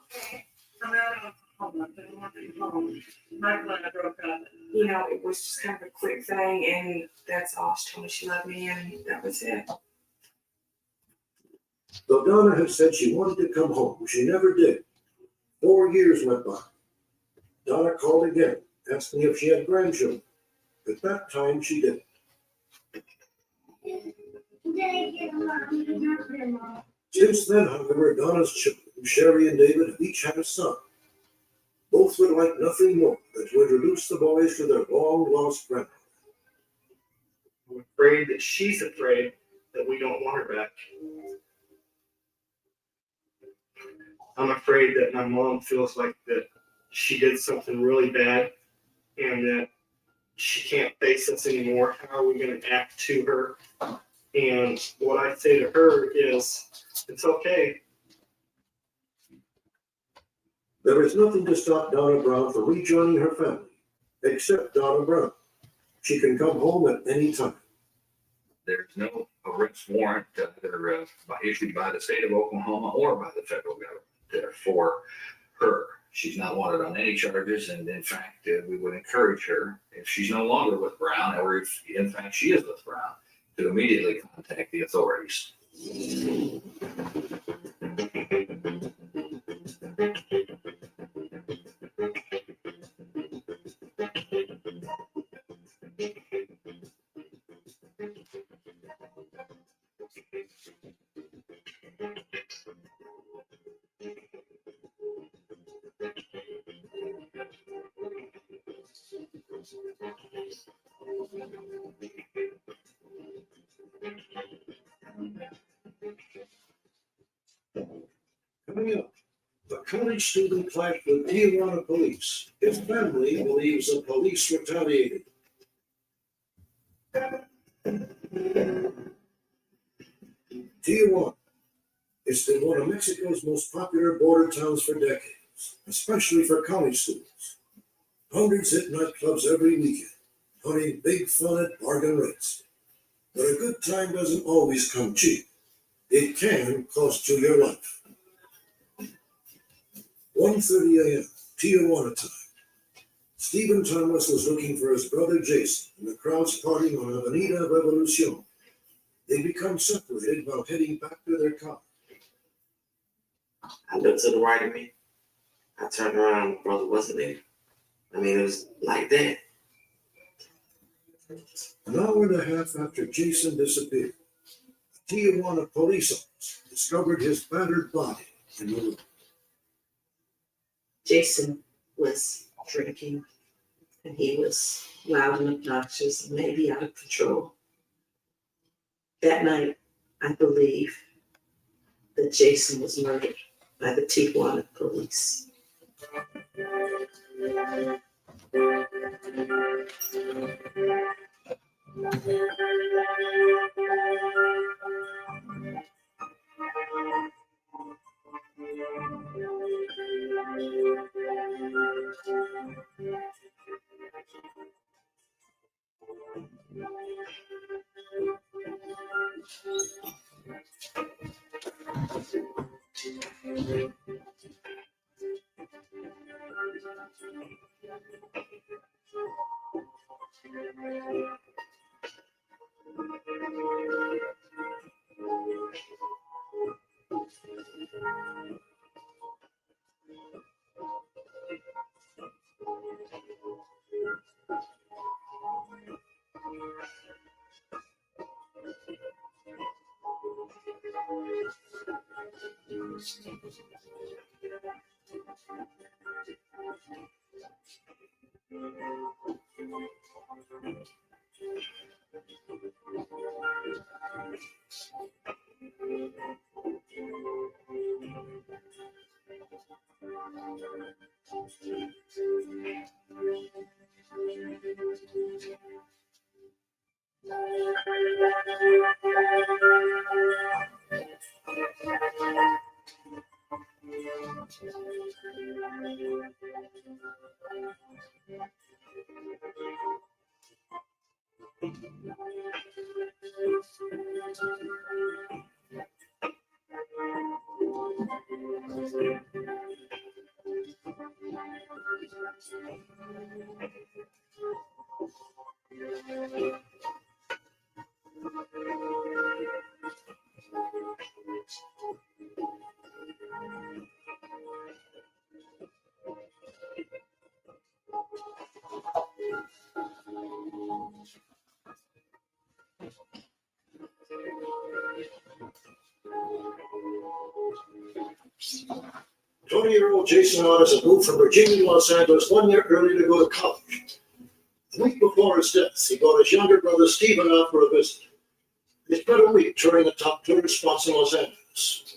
Okay. I'm out of home. I don't want to be home. My plan broke up. You know, it was just kind of a quick thing, and that's all. She told me she loved me, and that was it. Though Donna had said she wanted to come home, she never did. 4 years went by. Donna called again, asking if she had grandchildren. At that time, she didn't. Since then, however, Donna's children, Sherry and David, have each had a son. Both would like nothing more than to introduce the boys to their long-lost grandmother. I'm afraid that she's afraid that we don't want her back. I'm afraid that my mom feels like that she did something really bad and that she can't face us anymore. How are we going to act to her? And what I say to her is, it's okay. There is nothing to stop Donna Brown from rejoining her family, except Donna Brown. She can come home at any time. There's no arrest warrant either issued by the state of Oklahoma or by the federal government for her. She's not wanted on any charges, and in fact, we would encourage her, if she's no longer with Brown, or if in fact she is with Brown, to immediately contact the authorities. Coming up, a college student clashed with Tijuana police. His family believes the police retaliated. Tijuana has been one of Mexico's most popular border towns for decades, especially for college students. Hundreds hit nightclubs every weekend, hunting big fun at bargain rates. But a good time doesn't always come cheap. It can cost you your life. 1:30 a.m., Tijuana time. Stephen Thomas was looking for his brother Jason in the crowds partying on Avenida Revolucion. They become separated while heading back to their car. I looked to the right of me. I turned around, my brother wasn't there. I mean, it was like that. An hour and a half after Jason disappeared, a Tijuana police officer discovered his battered body in the room. Jason was drinking, and he was loud and obnoxious and maybe out of control. That night, I believe that Jason was murdered by the Tijuana police. Twenty-year-old Jason Waters had moved from Virginia to Los Angeles 1 year earlier to go to college. The week before his death, he brought his younger brother Stephen out for a visit. He spent a week touring the top tourist spots in Los Angeles.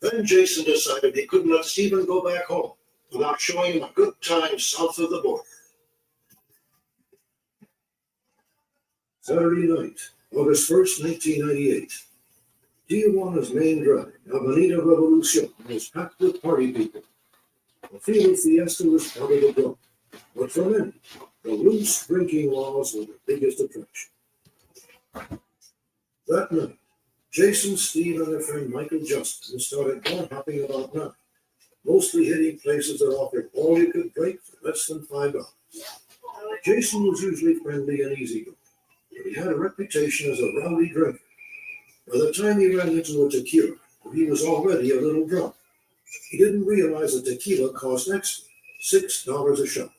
Then Jason decided he couldn't let Stephen go back home without showing him a good time south of the border. Saturday night, August 1st, 1998. Tijuana's main drag, Avenida Revolucion, was packed with party people. The field fiesta was part of the draw, but for many, the loose drinking laws were the biggest attraction. That night, Jason, Steve, and their friend Michael Justin started bar hopping about 9, mostly hitting places that offered all you could drink for less than $5. Jason was usually friendly and easygoing, but he had a reputation as a rowdy drinker. By the time he ran into a tequila, he was already a little drunk. He didn't realize that tequila cost extra, $6 a shot.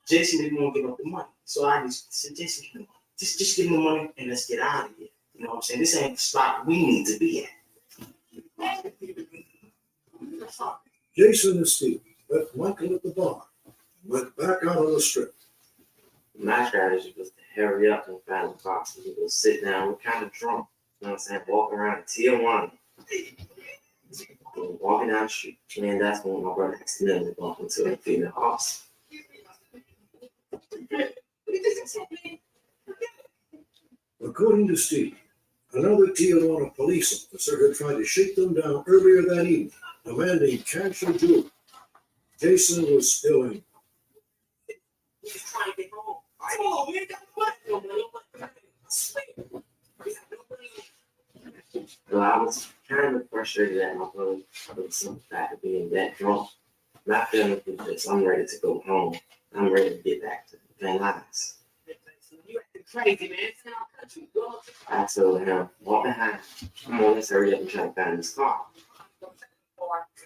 Jason didn't want to give up the money. So I just said, Jason, come on, just give him the money and let's get out of here. You know what I'm saying? This ain't the spot we need to be at. Jason and Steve left Michael at the bar and went back out on the strip. My strategy was to hurry up and find the box and go sit down. We're kind of drunk. You know what I'm saying? Walking around Tijuana. Walking down the street. And that's when my brother accidentally bumped into a female officer. According to Steve, another Tijuana police officer had tried to shake them down earlier that evening, demanding cash or jewelry. Jason was still in. He's trying to get home. Oh, we ain't got no money. Well, I was kind of frustrated at my brother for the fact of being that drunk. My feeling was just, I'm ready to go home. I'm ready to get back to Van Nuys. You acting crazy, man. It's in our country. I told him, walk behind. Come on, let's hurry up and try to find this car.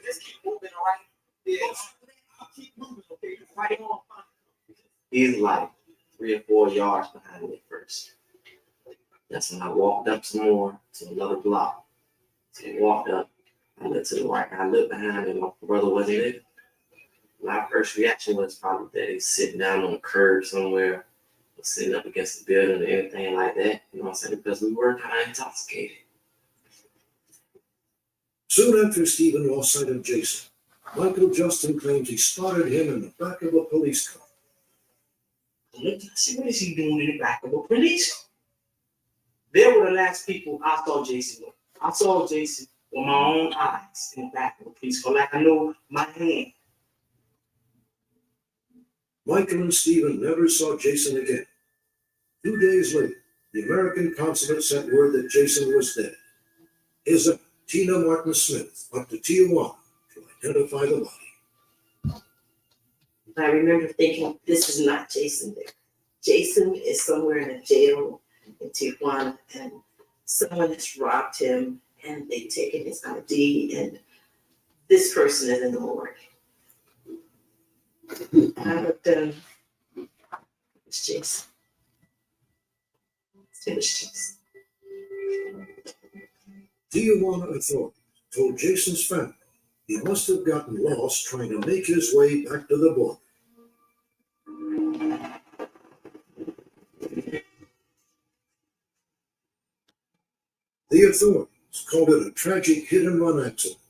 Just keep moving, all right? Yeah. I'll keep moving, okay? Right on. He's like 3 or 4 yards behind me at first. That's when I walked up some more to another block. So I walked up, I looked to the right, I looked behind and my brother wasn't there. My first reaction was probably that he's sitting down on a curb somewhere, or sitting up against the building or anything like that. You know what I'm saying? Because we were kind of intoxicated. Soon after Stephen lost sight of Jason, Michael Justin claims he spotted him in the back of a police car. I said, what is he doing in the back of a police car? They were the last people I saw Jason with. I saw Jason with my own eyes in the back of a police car, like I know my hand. Michael and Stephen never saw Jason again. 2 days later, the American consulate sent word that Jason was dead. His aunt, Tina Martin Smith, went to Tijuana to identify the body. I remember thinking, this is not Jason there. Jason is somewhere in a jail in Tijuana, and someone has robbed him, and they've taken his ID, and this person is in the morgue. I looked at him. It's Jason. It was Jason. Tijuana authorities told Jason's family he must have gotten lost trying to make his way back to the border. The authorities called it a tragic hit-and-run accident,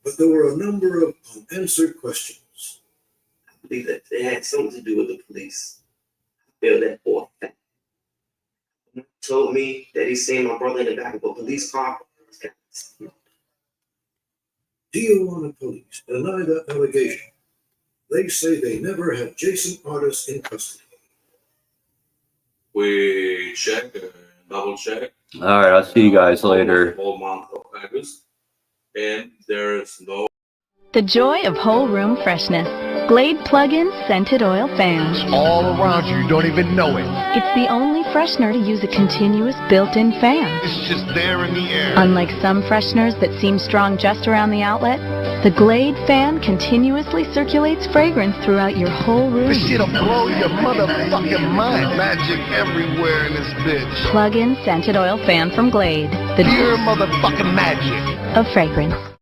but there were a number of unanswered questions. I believe that they had something to do with the police. I feel that for a fact. told me that he seen my brother in the back of a police car. Tijuana police deny that allegation. They say they never had Jason Artis in custody. We check and double check. All right, I'll see you guys later. Whole month of August, and there's no. The joy of whole room freshness. Glade plug-in scented oil fan. All around you, you don't even know it. It's the only freshener to use a continuous built-in fan. It's just there in the air. Unlike some fresheners that seem strong just around the outlet, the Glade fan continuously circulates fragrance throughout your whole room. This shit'll blow your motherfucking mind. Magic everywhere in this bitch. Plug-in scented oil fan from Glade. The Pure motherfucking magic. of fragrance.